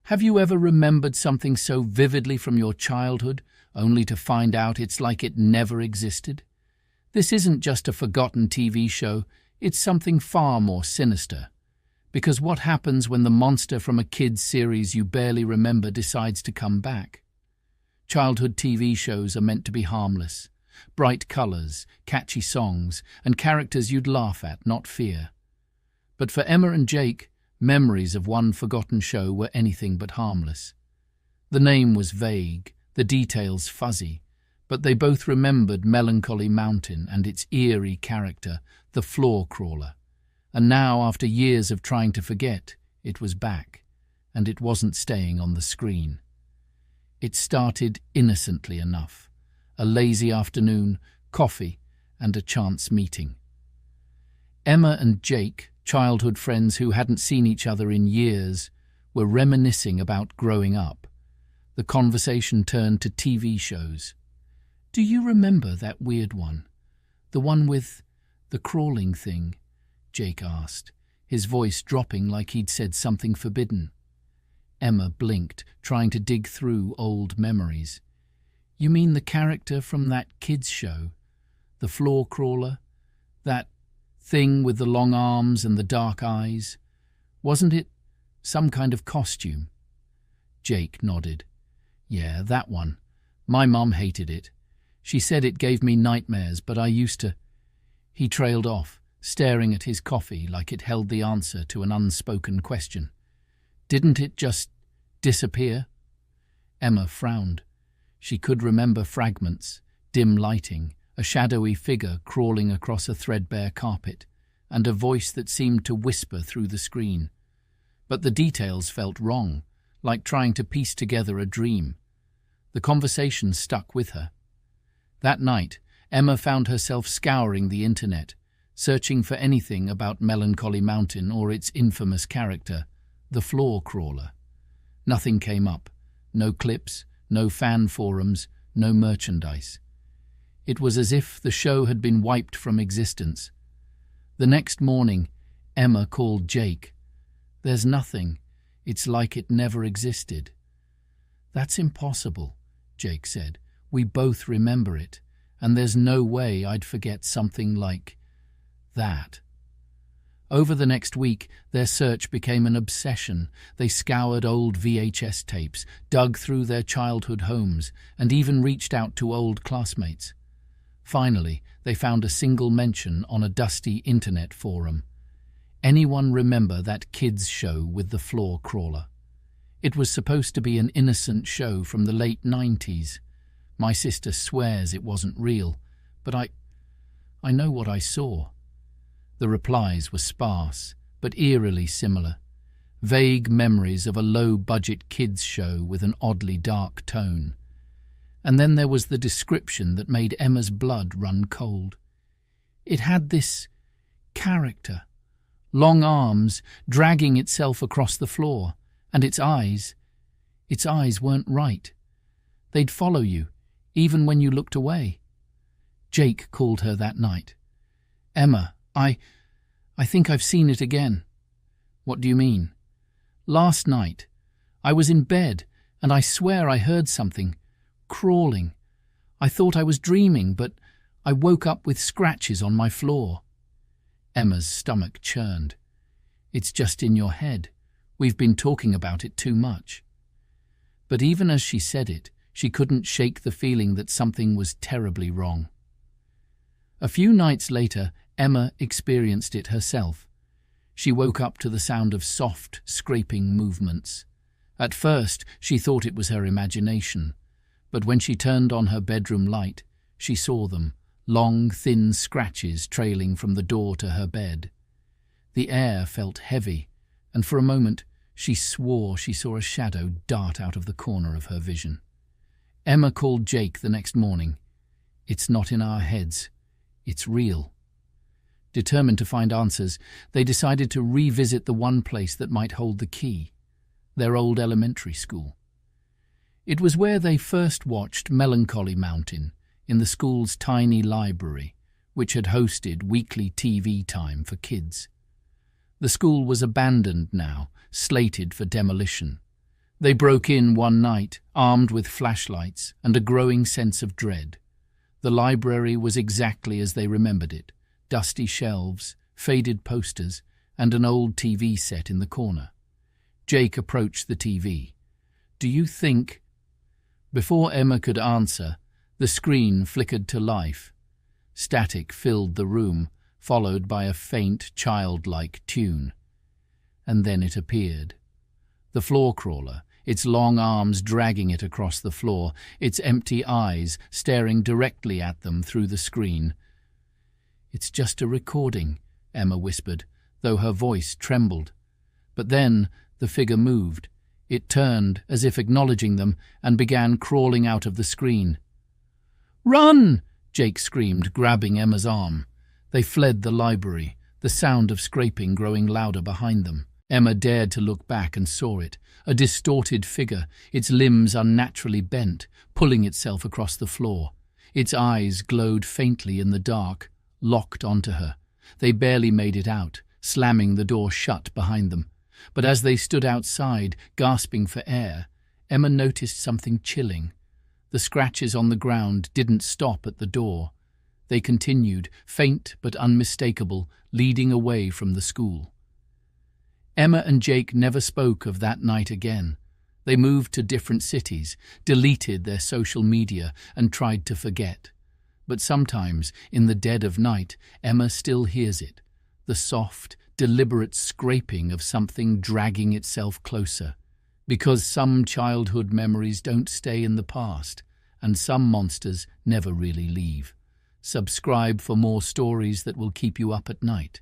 Have you ever remembered something so vividly from your childhood, only to find out it's like it never existed? This isn't just a forgotten TV show, it's something far more sinister. Because what happens when the monster from a kid's series you barely remember decides to come back? Childhood TV shows are meant to be harmless. Bright colours, catchy songs, and characters you'd laugh at, not fear. But for Emma and Jake, memories of one forgotten show were anything but harmless. The name was vague, the details fuzzy, but they both remembered Melancholy Mountain and its eerie character, the floor crawler. And now, after years of trying to forget, it was back, and it wasn't staying on the screen. It started innocently enough. A lazy afternoon, coffee, and a chance meeting. Emma and Jake, childhood friends who hadn't seen each other in years, were reminiscing about growing up. The conversation turned to TV shows. "Do you remember that weird one? The one with the crawling thing?" Jake asked, his voice dropping like he'd said something forbidden. Emma blinked, trying to dig through old memories. "You mean the character from that kids' show? The floor crawler? That thing with the long arms and the dark eyes? Wasn't it some kind of costume?" Jake nodded. "Yeah, that one. My mum hated it. She said it gave me nightmares, but I used to—" He trailed off, staring at his coffee like it held the answer to an unspoken question. "Didn't it just disappear?" Emma frowned. She could remember fragments, dim lighting, a shadowy figure crawling across a threadbare carpet, and a voice that seemed to whisper through the screen. But the details felt wrong, like trying to piece together a dream. The conversation stuck with her. That night, Emma found herself scouring the internet, searching for anything about Melancholy Mountain or its infamous character, the floor crawler. Nothing came up. No clips, no fan forums, no merchandise. It was as if the show had been wiped from existence. The next morning, Emma called Jake. "There's nothing. It's like it never existed." "That's impossible," Jake said. "We both remember it, and there's no way I'd forget something like that." Over the next week, their search became an obsession. They scoured old VHS tapes, dug through their childhood homes, and even reached out to old classmates. Finally, they found a single mention on a dusty internet forum. Anyone remember that kids' show with the floor crawler? It was supposed to be an innocent show from the late 90s. My sister swears it wasn't real, but I know what I saw. The replies were sparse, but eerily similar. Vague memories of a low-budget kids' show with an oddly dark tone. And then there was the description that made Emma's blood run cold. It had this character, long arms, dragging itself across the floor, and its eyes weren't right. They'd follow you, even when you looked away. Jake called her that night. "Emma, I think I've seen it again." "What do you mean?" "Last night, I was in bed, and I swear I heard something crawling. I thought I was dreaming, but I woke up with scratches on my floor." Emma's stomach churned. "It's just in your head. We've been talking about it too much." But even as she said it, she couldn't shake the feeling that something was terribly wrong. A few nights later, Emma experienced it herself. She woke up to the sound of soft, scraping movements. At first, she thought it was her imagination, but when she turned on her bedroom light, she saw them, long, thin scratches trailing from the door to her bed. The air felt heavy, and for a moment, she swore she saw a shadow dart out of the corner of her vision. Emma called Jake the next morning. "It's not in our heads. It's real." Determined to find answers, they decided to revisit the one place that might hold the key, their old elementary school. It was where they first watched Melancholy Mountain, in the school's tiny library, which had hosted weekly TV time for kids. The school was abandoned now, slated for demolition. They broke in one night, armed with flashlights and a growing sense of dread. The library was exactly as they remembered it: dusty shelves, faded posters, and an old TV set in the corner. Jake approached the TV. "Do you think—" Before Emma could answer, the screen flickered to life. Static filled the room, followed by a faint, childlike tune. And then it appeared. The floor crawler, its long arms dragging it across the floor, its empty eyes staring directly at them through the screen. "It's just a recording," Emma whispered, though her voice trembled. But then the figure moved. It turned, as if acknowledging them, and began crawling out of the screen. "Run!" Jake screamed, grabbing Emma's arm. They fled the library, the sound of scraping growing louder behind them. Emma dared to look back and saw it, a distorted figure, its limbs unnaturally bent, pulling itself across the floor. Its eyes glowed faintly in the dark, locked onto her. They barely made it out, slamming the door shut behind them. But as they stood outside, gasping for air, Emma noticed something chilling. The scratches on the ground didn't stop at the door. They continued, faint but unmistakable, leading away from the school. Emma and Jake never spoke of that night again. They moved to different cities, deleted their social media, and tried to forget. But sometimes, in the dead of night, Emma still hears it, the soft, deliberate scraping of something dragging itself closer. Because some childhood memories don't stay in the past, and some monsters never really leave. Subscribe for more stories that will keep you up at night.